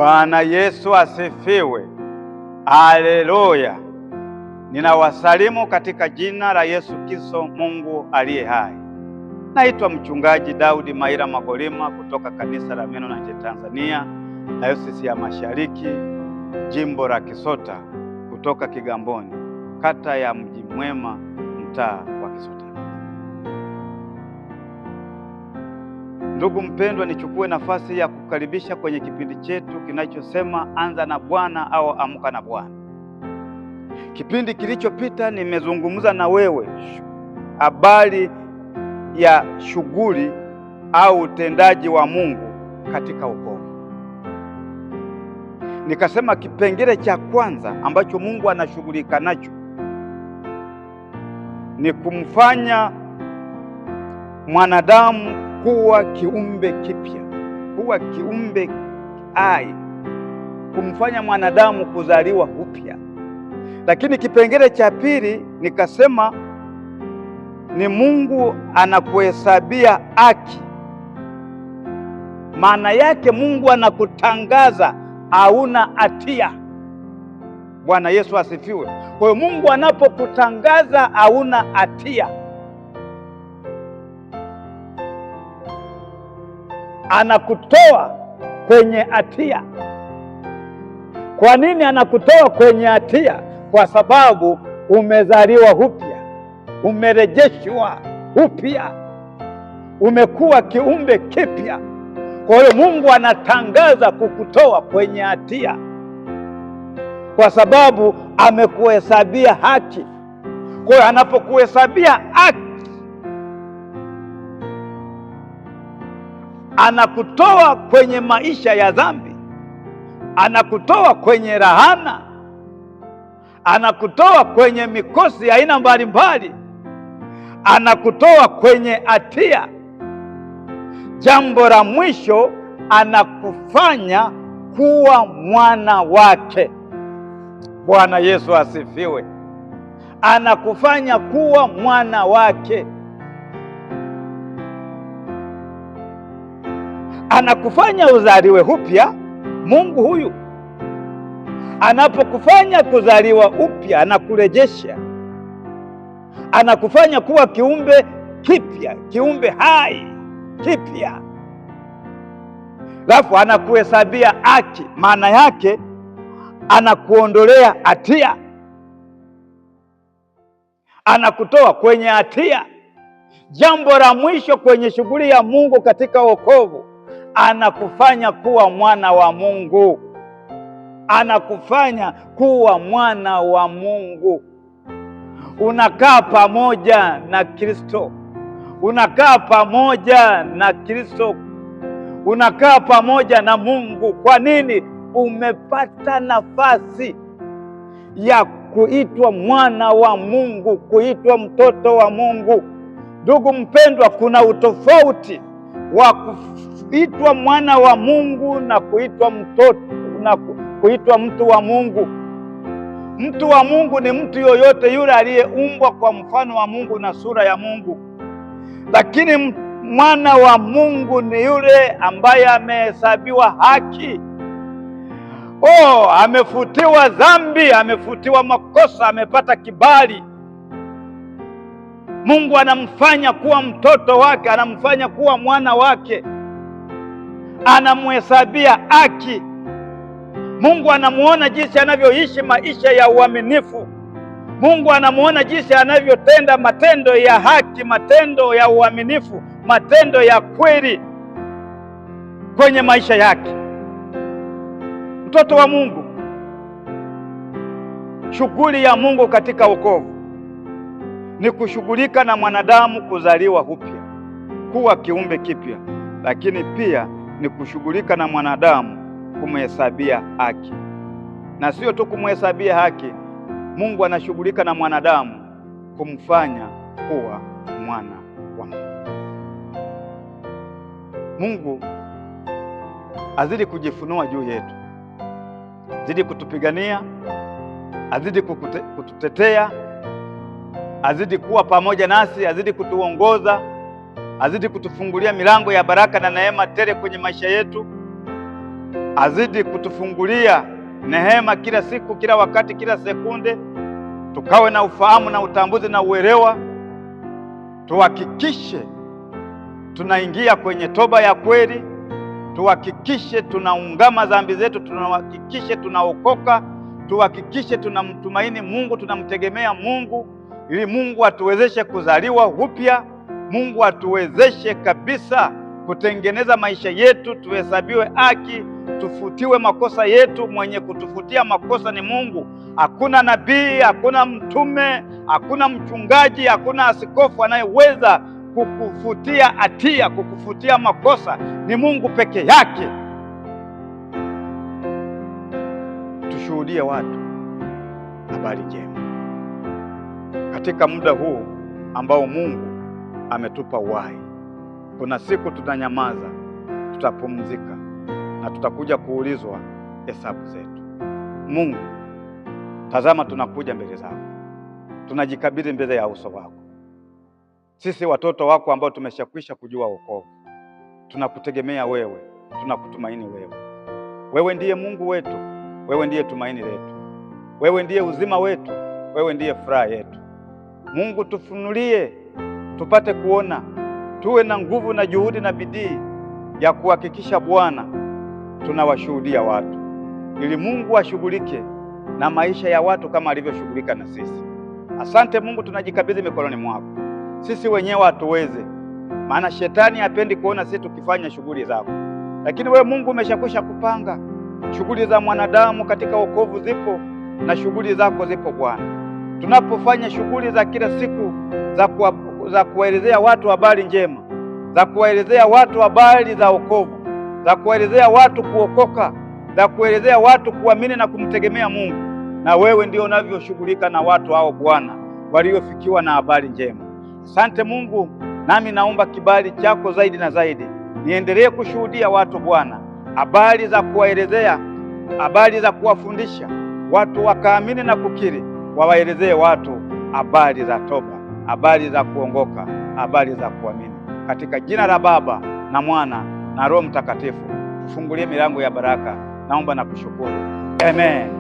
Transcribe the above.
Bwana Yesu asifiwe. Haleluya. Ninawasalimu katika jina la Yesu Kristo, Mungu aliye hai. Naitwa Mchungaji Daudi Maira Magolima kutoka Kanisa la Mennonite Tanzania, Dayosisi ya Mashariki, Jimbo la Kisota, kutoka Kigamboni, kata ya Mji Mwema, mtaa wa Kisota. Ndugu mpendwa, nichukue nafasi ya kukaribisha kwenye kipindi chetu kinachosema Anza na Bwana au Amka na Bwana. Kipindi kilichopita nimezungumza na wewe habari ya shughuli au utendaji wa Mungu katika wokovu. Nikasema kipengele cha kwanza ambacho Mungu anashughulika nacho ni kumfanya mwanadamu kuwa kiumbe kipya, kuwa kiumbe hai, kumfanya mwanadamu kuzaliwa upya. Lakini kipengele cha pili nikasema ni Mungu anakuhesabia haki. Maana yake Mungu anakutangaza hauna hatia. Bwana Yesu asifiwe. Kwa hiyo Mungu anapokutangaza hauna hatia, anakutoa kwenye hatia. Kwa nini anakutoa kwenye hatia? Kwa sababu umezaliwa upya, umerejeshwa upya, umekuwa kiumbe kipya. Kwa hiyo Mungu anatangaza kukutoa kwenye hatia kwa sababu amekuhesabia haki. Kwa hiyo anapokuhesabia haki, anakutoa kwenye maisha ya dhambi, anakutoa kwenye lahana, anakutoa kwenye mikosi ya aina mbalimbali, anakutoa kwenye hatia. Jambo la mwisho, anakufanya kuwa mwana wake. Bwana Yesu asifiwe. Anakufanya kuwa mwana wake, anakufanya uzaliwe upya. Mungu huyu anapokufanya kuzaliwa upya, anakurejesha, anakufanya kuwa kiumbe kipya, kiumbe hai kipya, alafu anakuhesabia haki. Maana yake anakuondolea hatia, anakutoa kwenye hatia. Jambo la mwisho kwenye shughuli ya Mungu katika wokovu, anakufanya kuwa mwana wa Mungu, anakufanya kuwa mwana wa Mungu. Unakaa pamoja na Kristo, unakaa pamoja na Kristo, unakaa pamoja na Mungu. Kwa nini? Umepata nafasi ya kuitwa mwana wa Mungu, kuitwa mtoto wa Mungu. Ndugu mpendwa, kuna utofauti wa kuitwa mwana wa Mungu na kuitwa mtoto na kuitwa mtu wa Mungu. Mtu wa Mungu ni mtu yoyote yule aliyeumbwa kwa mfano wa Mungu na sura ya Mungu. Lakini mwana wa Mungu ni yule ambaye amehesabiwa haki. Amefutiwa dhambi, amefutiwa makosa, amepata kibali. Mungu anamfanya kuwa mtoto wake, anamfanya kuwa mwana wake, anamhesabia haki. Mungu anamuona jinsi anavyoishi maisha ya uaminifu. Mungu anamuona jinsi anavyotenda matendo ya haki, matendo ya uaminifu, matendo ya kweli kwenye maisha yake. Mtoto wa Mungu, shughuli ya Mungu katika wokovu ni kushughulika na mwanadamu kuzaliwa upya, kuwa kiumbe kipya, lakini pia ni kushughulika na mwanadamu kumhesabia haki. Na sio tu kumhesabia haki, Mungu anashughulika na mwanadamu kumfanya kuwa mwana wa Mungu. Mungu azidi kujifunua juu yetu, azidi kutupigania, azidi kututetea, azidi kuwa pamoja nasi, azidi azidi kutufungulia neema kila siku, kila wakati, kila sekunde, tukawe na ufahamu na utambuzi na uelewa, tuhakikishe tunaingia kwenye toba ya kweli, tuhakikishe tunaungama dhambi zetu, tuhakikishe tunaokoka, tuhakikishe tunamtumaini Mungu, tunamtegemea Mungu, ili Mungu atuwezeshe kuzaliwa upya, Mungu atuwezeshe kabisa kutengeneza maisha yetu, tuhesabiwe haki, tufutiwe makosa yetu. Mwenye kutufutia makosa ni Mungu. Hakuna nabii, hakuna mtume, hakuna mchungaji, hakuna askofu anayeweza kukufutia hatia, kukufutia makosa. Ni Mungu peke yake. Tushuhudie watu habari njema katika muda huu ambao Mungu ametupa uhai. Kuna siku tutanyamaza, tutapumzika na tutakuja kuulizwa hesabu zetu. Mungu, tazama tunakuja mbele zako, tunajikabidhi mbele ya uso wako. Sisi watoto wako ambao tumeshakwisha kujua wokovu, tunakutegemea wewe, tunakutumaini wewe. Wewe ndiye Mungu wetu, wewe ndiye tumaini letu, wewe ndiye uzima wetu, wewe ndiye furaha yetu. Mungu, tufunulie tupate kuona, tuwe na nguvu na juhudi na bidii ya kuhakikisha Bwana tunawashuhudia watu, ili Mungu ashughulike na maisha ya watu kama alivyoshughulika na sisi. Asante Mungu, tunajikabidhi mikononi mwako. Sisi wenyewe hatuweze, maana shetani hapendi kuona sisi tukifanya shughuli zako, lakini wewe Mungu umeshakwisha kupanga shughuli za mwanadamu katika wokovu. Zipo na shughuli zako zipo Bwana. Tunapofanya shughuli za kila siku za kuwaelezea watu habari njema, za kuwaelezea watu habari za wokovu, za kuwaelezea watu kuokoka, za kuelezea watu kuamini na kumtegemea Mungu, na wewe ndio unavyoshughulika na watu hao Bwana, waliofikiwa na habari njema. Asante Mungu, nami naomba kibali chako zaidi na zaidi, niendelee kushuhudia watu Bwana, habari za kuwaelezea, habari za kuwafundisha watu wakaamini na kukiri, wawaelezee watu habari za toba, habari za kuongoka, habari za kuamini. Katika jina la Baba na Mwana na Roho Mtakatifu, tufungulie milango ya baraka. Naomba na kushukuru. Amen.